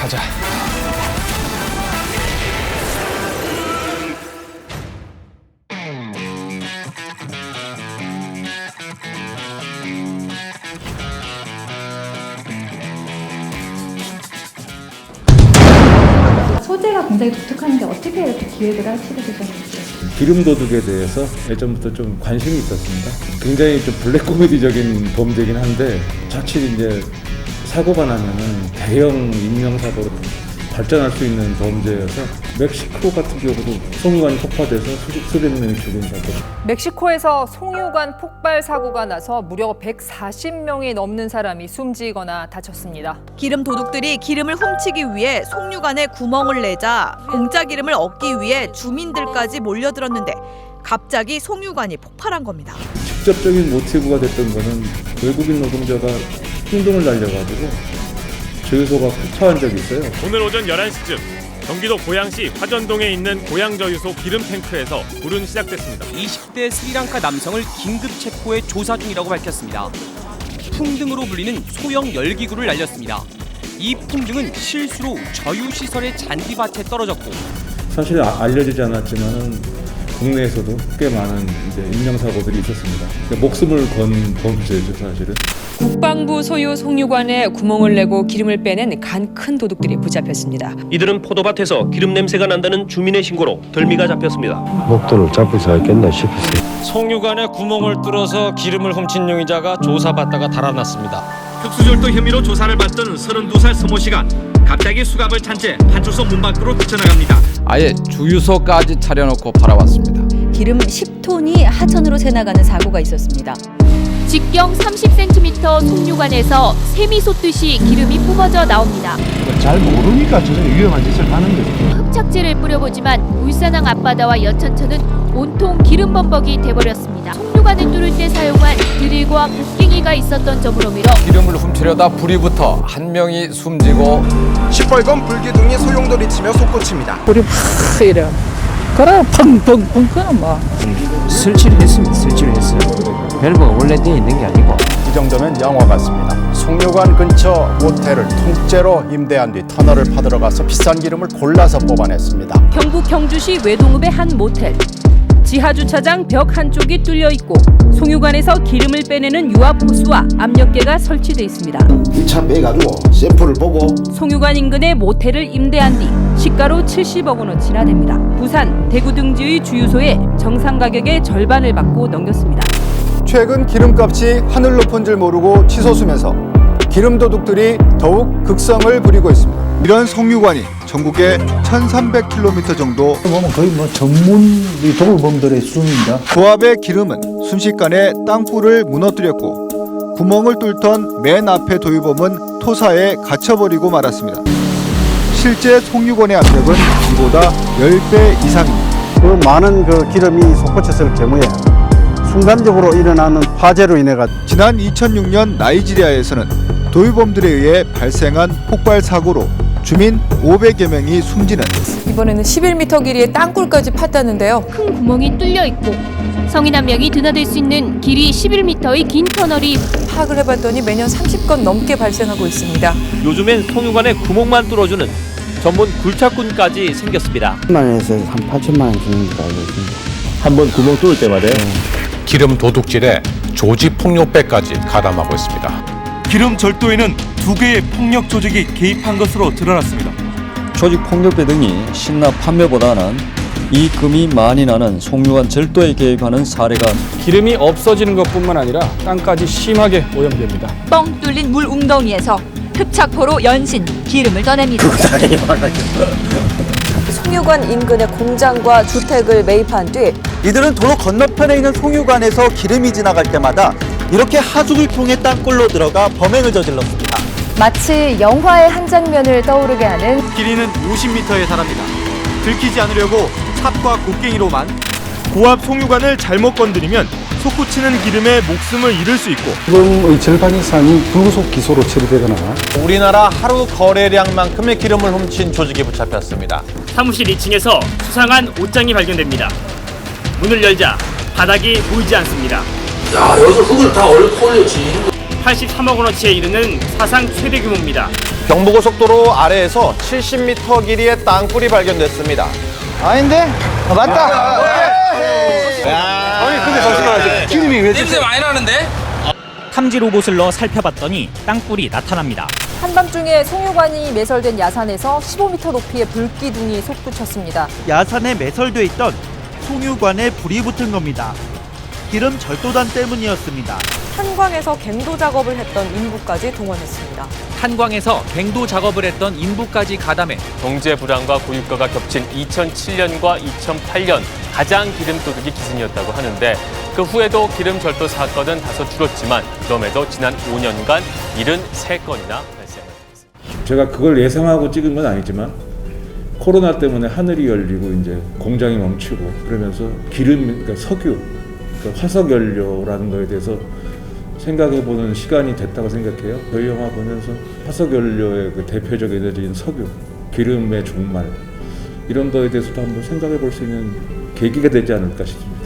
가자. 소재가 굉장히 독특한데 어떻게 이렇게 기획을 하시게 되셨는지. 기름 도둑에 대해서 예전부터 좀 관심이 있었습니다. 굉장히 좀 블랙 코미디적인 범죄긴 한데 자칫 이제 사고가 나면은 대형 인명사고로 발전할 수 있는 범죄여서 멕시코 같은 경우도 송유관이 폭파돼서 수백 명이 죽은 사고. 멕시코에서 송유관 폭발 사고가 나서 무려 140명이 넘는 사람이 숨지거나 다쳤습니다. 기름 도둑들이 기름을 훔치기 위해 송유관에 구멍을 내자 공짜 기름을 얻기 위해 주민들까지 몰려들었는데 갑자기 송유관이 폭발한 겁니다. 직접적인 모티브가 됐던 거는 외국인 노동자가 풍등을 날려가지고 저유소가 폭파한 적이 있어요. 오늘 오전 11시쯤 경기도 고양시 화전동에 있는 고양저유소 기름 탱크에서 불은 시작됐습니다. 20대 스리랑카 남성을 긴급 체포해 조사 중이라고 밝혔습니다. 풍등으로 불리는 소형 열기구를 날렸습니다. 이 풍등은 실수로 저유시설의 잔디밭에 떨어졌고 사실 알려지지 않았지만은 국내에서도 꽤 많은 이제 인명사고들이 있었습니다. 목숨을 건 범죄죠, 사실은. 국방부 소유 송유관에 구멍을 내고 기름을 빼낸 간 큰 도둑들이 붙잡혔습니다. 이들은 포도밭에서 기름 냄새가 난다는 주민의 신고로 덜미가 잡혔습니다. 목돈을 잡을 수 있겠나 싶었어요. 송유관에 구멍을 뚫어서 기름을 훔친 용의자가 조사받다가 달아났습니다. 특수절도 혐의로 조사를 받던 32살 서모 씨가 갑자기 수갑을 찬 채 파출소 문 밖으로 뛰쳐나갑니다. 아예 주유소까지 차려놓고 팔아왔습니다. 기름 10톤이 하천으로 새나가는 사고가 있었습니다. 직경 30cm 송유관에서 샘이 솟듯이 기름이 뿜어져 나옵니다. 잘 모르니까 저렇게 위험한 짓을 하는 거죠. 흡착제를 뿌려보지만 울산항 앞바다와 여천천은 온통 기름 범벅이 돼버렸습니다. 송유관을 뚫을 때 사용한 드릴과 곡괭이가 있었던 점으로 밀어 기름을 훔치려다 불이 붙어 한 명이 숨지고 시뻘건 불기둥이 소용돌이 치며 솟구칩니다. 불이 확 이래 그래 펑펑펑 그럼 막 설치를 했습니다. 설치를 했어요. 밸브가 원래 돼 있는 게 아니고. 이 정도면 영화 같습니다. 송유관 근처 모텔을 통째로 임대한 뒤 터널을 파들어가서 비싼 기름을 골라서 뽑아냈습니다. 경북 경주시 외동읍의 한 모텔. 지하 주차장 벽 한쪽이 뚫려 있고 송유관에서 기름을 빼내는 유압 호스와 압력계가 설치돼 있습니다. 1차 빼가지고 샘플을 보고 송유관 인근의 모텔을 임대한 뒤 시가로 70억 원어치나 됩니다. 부산, 대구 등지의 주유소에 정상 가격의 절반을 받고 넘겼습니다. 최근 기름값이 하늘 높은 줄 모르고 치솟으면서 기름 도둑들이 더욱 극성을 부리고 있습니다. 이런 송유관이 전국에 1,300km 정도 보면 거의 뭐 전문 도굴범들의 수준입니다. 고압의 기름은 순식간에 땅굴을 무너뜨렸고 구멍을 뚫던 맨 앞에 도유범은 토사에 갇혀버리고 말았습니다. 실제 송유관의 압력은 이보다 10배 이상입니다. 그 많은 그 기름이 솟구쳤을 경우에 순간적으로 일어나는 화재로 인해 지난 2006년 나이지리아에서는 도유범들에 의해 발생한 폭발 사고로 주민 500여 명이 숨지는 이번에는 11m 길이의 땅굴까지 팠다는데요. 큰 구멍이 뚫려 있고 성인 한 명이 드나들 수 있는 길이 11m의 긴 터널이 파악을 해봤더니 매년 30건 넘게 발생하고 있습니다. 요즘엔 송유관에 구멍만 뚫어주는 전문 굴착군까지 생겼습니다. 10만 원에서 한 8천만 원 주는 거 알고 있습니다. 한번 구멍 뚫을 때마다요. 기름 도둑질에 조지 폭력배까지 가담하고 있습니다. 기름 절도에는 2개의 폭력 조직이 개입한 것으로 드러났습니다. 조직 폭력배 등이 신납 판매보다는 이익금이 많이 나는 송유관 절도에 개입하는 사례가 기름이 없어지는 것뿐만 아니라 땅까지 심하게 오염됩니다. 뻥 뚫린 물 웅덩이에서 흡착포로 연신 기름을 떠냅니다. 송유관 인근의 공장과 주택을 매입한 뒤 이들은 도로 건너편에 있는 송유관에서 기름이 지나갈 때마다 이렇게 하수구를 통해 땅굴로 들어가 범행을 저질렀습니다. 마치 영화의 한 장면을 떠오르게 하는 길이는 50m에 달합니다. 들키지 않으려고 삽과 곡괭이로만 고압 송유관을 잘못 건드리면 솟구치는 기름에 목숨을 잃을 수 있고 지금의 절반 이상이 불구속 기소로 처리되거나 우리나라 하루 거래량만큼의 기름을 훔친 조직이 붙잡혔습니다. 사무실 2층에서 수상한 옷장이 발견됩니다. 문을 열자 바닥이 보이지 않습니다. 야, 여기서 흙을 다 올렸지. 83억 원어치에 이르는 사상 최대 규모입니다. 경부고속도로 아래에서 70m 길이의 땅굴이 발견됐습니다. 아닌데? 맞다. 아니 근데 잠시만요. 기름이 왜 냄새 많이 나는데? 탐지 로봇을 넣어 살펴봤더니 땅굴이 나타납니다. 한밤중에 송유관이 매설된 야산에서 15m 높이의 불기둥이 솟구쳤습니다. 야산에 매설돼 있던 송유관에 불이 붙은 겁니다. 기름 절도단 때문이었습니다. 탄광에서 갱도 작업을 했던 인부까지 동원했습니다. 탄광에서 갱도 작업을 했던 인부까지 가담해 경제 불안과 고유가가 겹친 2007년과 2008년 가장 기름도둑이 기승이었다고 하는데 그 후에도 기름 절도 사건은 다소 줄었지만 그럼에도 지난 5년간 73건이나 발생했습니다. 제가 그걸 예상하고 찍은 건 아니지만 코로나 때문에 하늘이 열리고 이제 공장이 멈추고 그러면서 기름, 그러니까 석유, 그러니까 화석 연료라는 거에 대해서 생각해보는 시간이 됐다고 생각해요. 저희 영화 보면서 화석 연료의 그 대표적 에너지인 석유, 기름의 종말 이런 거에 대해서도 한번 생각해볼 수 있는 계기가 되지 않을까 싶습니다.